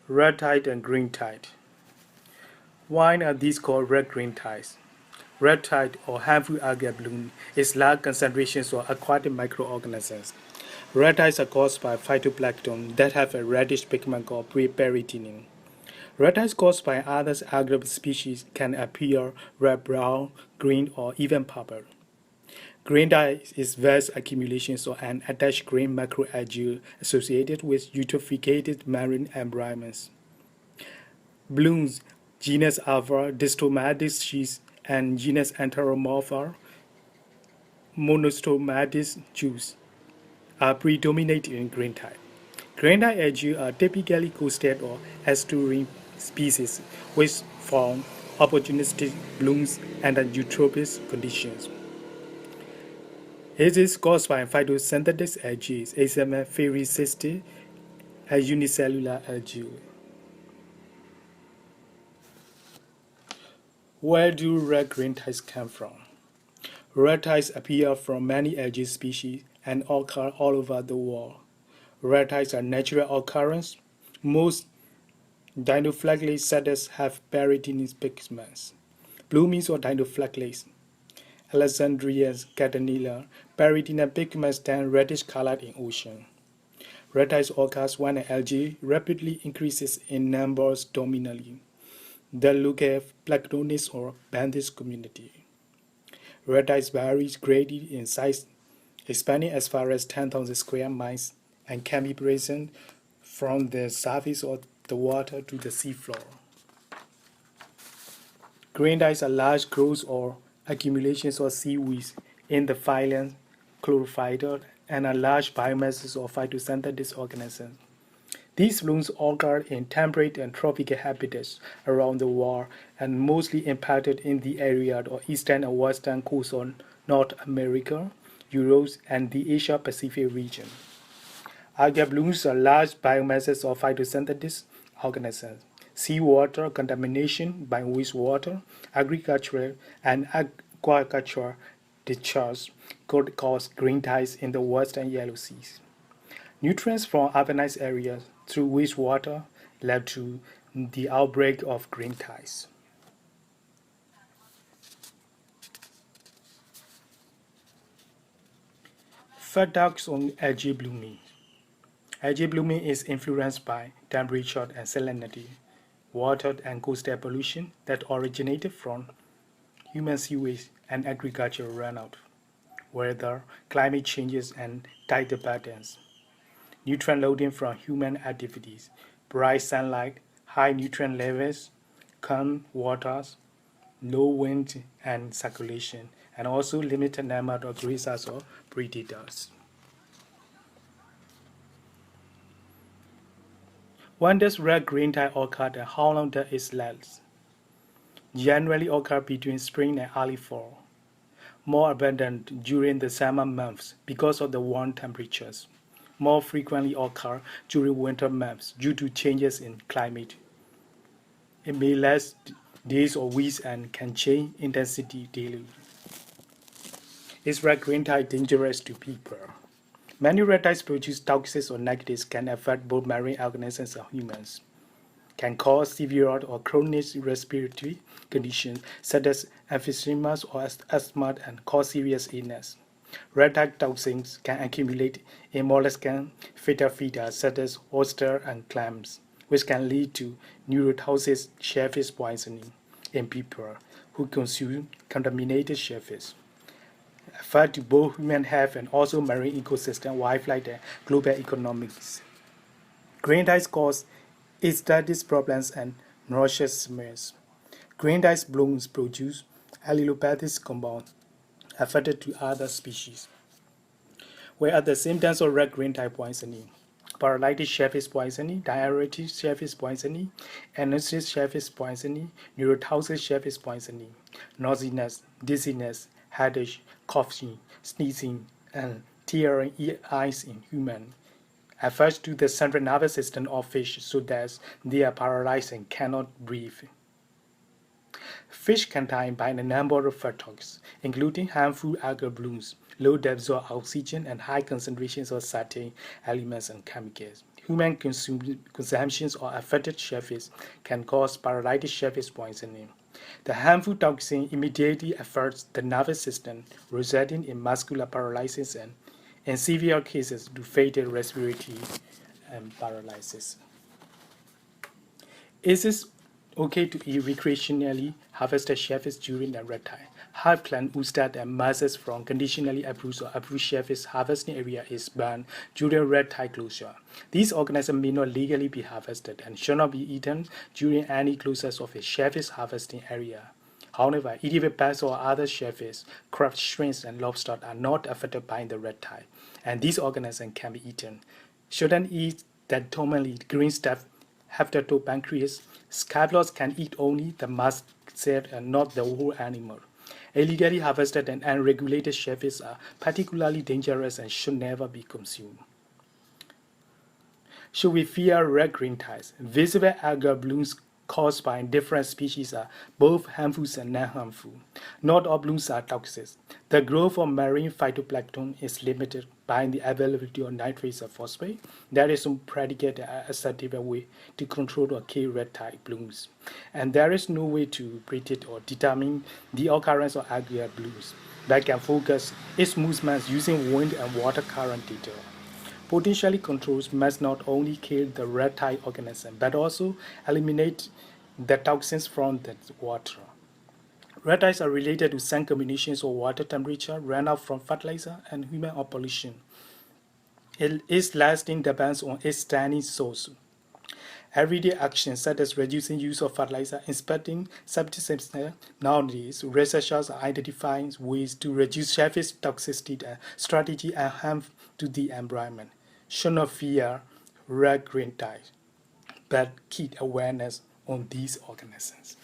Red tide and green tide. Why are these called red-green tides? Red tide or harmful algae bloom is large concentrations of aquatic microorganisms. Red tides are caused by phytoplankton that have a reddish pigment called peritoneum. Red tides caused by other algal species can appear red, brown, green, or even purple. Green tide is vast accumulations of an attached green macroalgae associated with eutrophicated marine environments. Blooms, genus Alpha, Distomatis species, and genus Enteromorpha, Monostomatis juice are predominant in green tide. Green tide algae are typically coastal or estuarine species which form opportunistic blooms under eutrophic conditions. It is caused by photosynthetic algae, Asema ferricystis, a unicellular algae. Where do red-green tides come from? Red tides appear from many algae species and occur all over the world. Red tides are natural occurrence. Most dinoflagellates such have peritoneal pigments. Bloomings or dinoflagellates. Alexandria catanilla, peritoneal pigments turn reddish colored in ocean. Red tides occurs when an algae rapidly increases in numbers dominantly. The local planktonist or benthic community. Red tides vary greatly in size, expanding as far as 10,000 square miles, and can be present from the surface of the water to the seafloor. Green tides are large growths or accumulations of seaweed in the phylum Chlorophyta and are large biomasses of photosynthetic organisms. These blooms occur in temperate and tropical habitats around the world and mostly impacted in the area of eastern and western coasts of North America, Europe, and the Asia-Pacific region. Algae blooms are large biomasses of photosynthetic organisms. Seawater contamination by wastewater, agricultural, and aquaculture discharge could cause green tides in the western Yellow Seas. Nutrients from urbanized areas through wastewater led to the outbreak of green tides. Factors on algae blooming. Algae blooming is influenced by temperature and salinity, water and coastal pollution that originated from human sewage and agricultural runoff, weather, climate changes, and tidal patterns. Nutrient loading from human activities, bright sunlight, high nutrient levels, calm waters, low wind and circulation, and also limited number of grazers or predators. When does red-green tide occur and how long does it last? Generally occur between spring and early fall. More abundant during the summer months because of the warm temperatures. More frequently occur during winter months due to changes in climate. It may last days or weeks and can change intensity daily. Is red-green tide dangerous to people? Many red tides produce toxins or negatives can affect both marine organisms and humans. Can cause severe or chronic respiratory conditions such as emphysema or asthma and cause serious illness. Red tide toxins can accumulate in molluscan phyta such as oyster and clams, which can lead to neurotoxic shellfish poisoning in people who consume contaminated shellfish. Affect both human health and also marine ecosystem, wildlife, and global economics. Green tides cause aesthetic problems and noxious smells. Green tides blooms produce allelopathic compounds affected to other species. Where at the symptoms of red-green tide poisoning, paralytic shellfish poisoning, diarrhetic shellfish poisoning, anoxic shellfish poisoning, neurotoxic shellfish poisoning, nauseousness, dizziness, headache, coughing, sneezing, and tearing eyes in humans. Affects to the central nervous system of fish so that they are paralyzed and cannot breathe. Fish can die by a number of factors, including harmful algal blooms, low depths of oxygen, and high concentrations of certain elements and chemicals. Human consumptions or affected shellfish can cause paralytic shellfish poisoning. The harmful toxin immediately affects the nervous system, resulting in muscular paralysis and, in severe cases, to fatal respiratory paralysis. Is it okay to eat recreationally harvested shellfish during the red tide? Half Clan Ustad and masses from conditionally approved or approved shellfish harvesting area is banned during red tide closure. These organisms may not legally be harvested and should not be eaten during any closures of a shellfish harvesting area. However, edible bass or other shellfish, crabs, shrimps, and lobsters are not affected by the red tide, and these organisms can be eaten. Shouldn't eat that commonly green stuff after to pancreas. Scavengers can eat only the mast cell and not the whole animal. Illegally harvested and unregulated shellfish are particularly dangerous and should never be consumed. Should we fear red green tides? Visible algae blooms caused by different species are both harmful and non-harmful. Not all blooms are toxic. The growth of marine phytoplankton is limited by the availability of nitrates or phosphate. There is no predicate assertive way to control or kill red tide blooms. And there is no way to predict or determine the occurrence of algae blooms that can focus its movements using wind and water current data. Potentially controls must not only kill the red tide organism but also eliminate the toxins from the water. Red tides are related to some combinations of water temperature, runoff from fertilizer, and human or pollution. Its lasting depends on its standing source. Everyday actions such as reducing use of fertilizer, inspecting septic systems. Nowadays, researchers are identifying ways to reduce shellfish toxicity and strategy and harm to the environment. Should not fear red green tide, but keep awareness on these organisms.